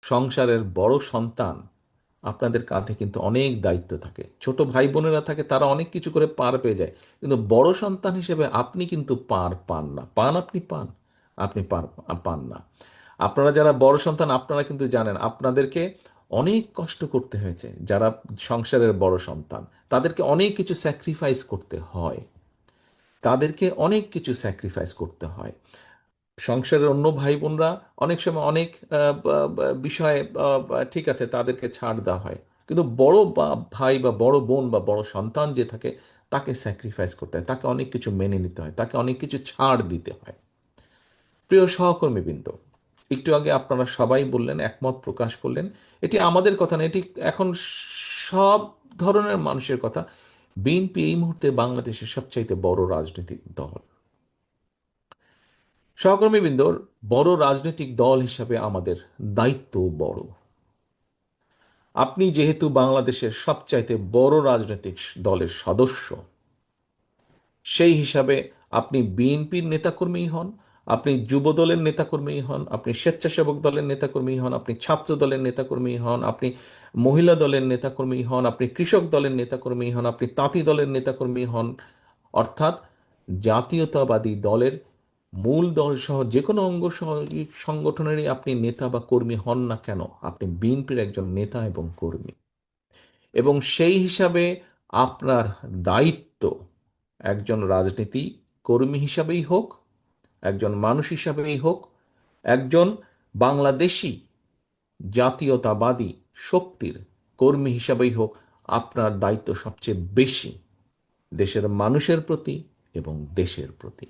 সংসারের বড় সন্তান, আপনাদের কাঁধে কিন্তু অনেক দায়িত্ব থাকে। ছোট ভাই বোনেরা থাকে, তারা অনেক কিছু করে পার পেয়ে যায়, কিন্তু বড় সন্তান হিসেবে আপনি কিন্তু পার পান না। পান, আপনি পান, আপনি পার পান না। আপনারা যারা বড় সন্তান, আপনারা কিন্তু জানেন আপনাদেরকে অনেক কষ্ট করতে হয়েছে। যারা সংসারের বড় সন্তান, তাদেরকে অনেক কিছু স্যাক্রিফাইস করতে হয়, তাদেরকে অনেক কিছু স্যাক্রিফাইস করতে হয়। সংসারের অন্য ভাই বোনরা অনেক সময় অনেক বিষয়ে ঠিক আছে, তাদেরকে ছাড় দেওয়া হয়, কিন্তু বড় ভাই বা বড় বোন বা বড় সন্তান যে থাকে, তাকে স্যাক্রিফাইস করতে হয়, তাকে অনেক কিছু মেনে নিতে হয়, তাকে অনেক কিছু ছাড় দিতে হয়। প্রিয় সহকর্মীবৃন্দ, একটু আগে আপনারা সবাই বললেন, একমত প্রকাশ করলেন, এটি আমাদের কথা না, এটি এখন সব ধরনের মানুষের কথা। বিএনপি এই মুহূর্তে বাংলাদেশের সবচাইতে বড় রাজনৈতিক দল। সহকর্মীবৃন্দর, বড় রাজনৈতিক দল হিসাবে আমাদের দায়িত্ব বড়। আপনি যেহেতু বাংলাদেশের সবচাইতে বড় রাজনৈতিক দলের সদস্য, সেই হিসাবে আপনি বিএনপির নেতাকর্মী হন, আপনি যুব দলের নেতাকর্মী হন, আপনি স্বেচ্ছাসেবক দলের নেতাকর্মী হন, আপনি ছাত্র দলের নেতাকর্মী হন, আপনি মহিলা দলের নেতাকর্মী হন, আপনি কৃষক দলের নেতাকর্মী হন, আপনি তাঁতি দলের নেতাকর্মী হন, অর্থাৎ জাতীয়তাবাদী দলের মূল দল সহ যে কোনো অঙ্গ সংগঠনেরই আপনি নেতা বা কর্মী হন না কেন, আপনি বিএনপির একজন নেতা এবং কর্মী। এবং সেই হিসাবে আপনার দায়িত্ব, একজন রাজনীতি কর্মী হিসাবেই হোক, একজন মানুষ হিসাবেই হোক, একজন বাংলাদেশি জাতীয়তাবাদী শক্তির কর্মী হিসাবেই হোক, আপনার দায়িত্ব সবচেয়ে বেশি দেশের মানুষের প্রতি এবং দেশের প্রতি।